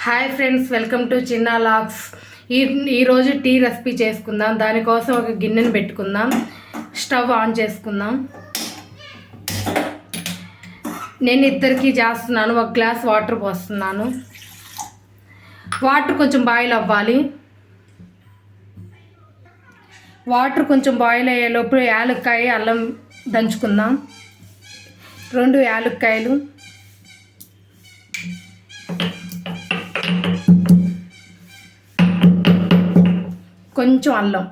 Hi friends, welcome to చిన్న logs. ఈరోజు tea recipe చేసుకుందాం. దానికోసం ఒక గిన్నెను పెట్టుకుందాం. స్టవ్ ఆన్ చేసుకుందాం. నేను ఇద్దరికి చేస్తున్నాను. ఒక గ్లాస్ వాటర్ పోస్తున్నాను. వాటర్ కొంచెం బాయిల్ అవ్వాలి. వాటర్ కొంచెం బాయిల్ అయ్యేలోపు యాలక్కాయ అల్లం దంచుకుందాం. 2 యాలక్కాయలు, కొంచెం అల్లం,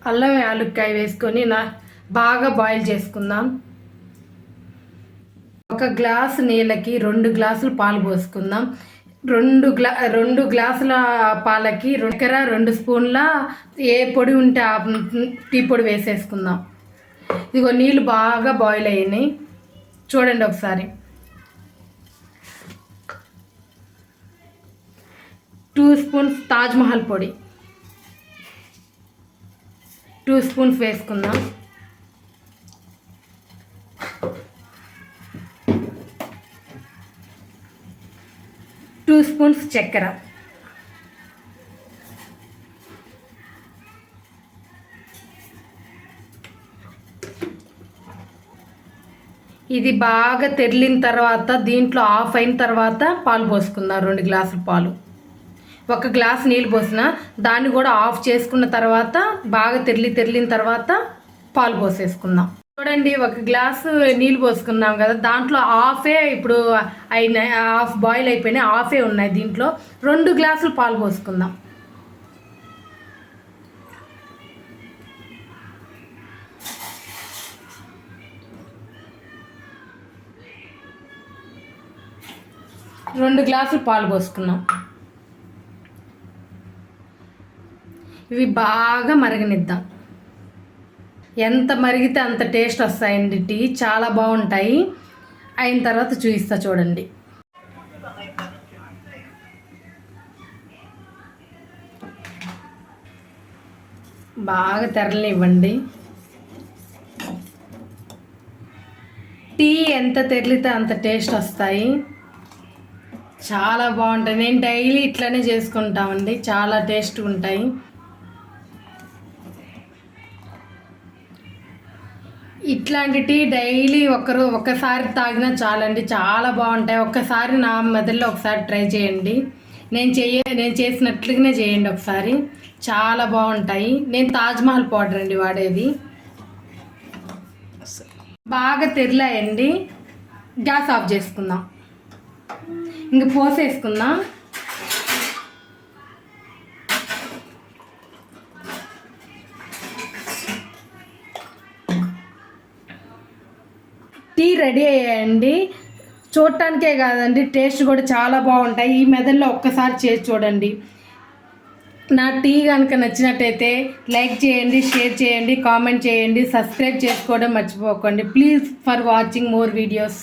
అల్లం యాలక్కాయ వేసుకొని బాగా బాయిల్ చేసుకుందాం. ఒక గ్లాసు నీళ్ళకి 2 గ్లాసులు పాలు పోసుకుందాం. 2 గ్లాసుల పాలకి 2 స్పూన్ల ఏ పొడి ఉంటే ఆ టీ పొడి వేసేసుకుందాం. ఇదిగో నీళ్ళు బాగా బాయిల్ అయ్యాయి, చూడండి ఒకసారి. 2 స్పూన్స్ తాజ్ మహల్ పొడి 2 స్పూన్స్ వేసుకుందాం. 2 స్పూన్స్ చక్కెర, ఇది బాగా తెరిలిన తర్వాత దీంట్లో ఆఫ్ అయిన తర్వాత పాలు పోసుకుందాం. 2 గ్లాసుల పాలు, 1 గ్లాస్ నీళ్ళు పోసిన దాన్ని కూడా ఆఫ్ చేసుకున్న తర్వాత బాగా తెరిలిన తర్వాత పాలు పోసేసుకుందాం. చూడండి, 1 గ్లాసు నీళ్ళు పోసుకున్నాం కదా, దాంట్లో హాఫే ఇప్పుడు అయినాయి, హాఫ్ బాయిల్ అయిపోయినాయి, హాఫే ఉన్నాయి. దీంట్లో 2 గ్లాసులు పాలు పోసుకుందాం. రెండు గ్లాసులు పాలు పోసుకున్నాం. ఇవి బాగా మరగనిద్దాం. ఎంత మరిగితే అంత టేస్ట్ వస్తాయండి. టీ చాలా బాగుంటాయి. అయిన తర్వాత చూపిస్తా, చూడండి. బాగా తెరలివ్వండి. టీ ఎంత తెరిలితే అంత టేస్ట్ వస్తాయి, చాలా బాగుంటాయి. నేను డైలీ ఇట్లనే చేసుకుంటామండి, చాలా టేస్ట్ ఉంటాయి. ఇట్లాంటి టీ డైలీ ఒక్కసారి తాగినా చాలండి, చాలా బాగుంటాయి. ఒక్కసారి నా మెదడులో ఒకసారి ట్రై చేయండి. నేను చేసినట్లుగానే చేయండి ఒకసారి, చాలా బాగుంటాయి. నేను తాజ్ మహల్ పౌడర్ అండి వాడేది. బాగా తెరిలాయండి, గ్యాస్ ఆఫ్ చేసుకుందాం. ఇంక పోసేసుకుందాం. టీ రెడీ అయ్యాయండి. చూడటానికే కాదండి, టేస్ట్ కూడా చాలా బాగుంటాయి. ఈ మెథడ్లో ఒక్కసారి చేసి చూడండి. నా టీ కనుక నచ్చినట్టయితే లైక్ చేయండి, షేర్ చేయండి, కామెంట్ చేయండి, సబ్స్క్రైబ్ చేసుకోవడం మర్చిపోకండి. Please for watching more videos.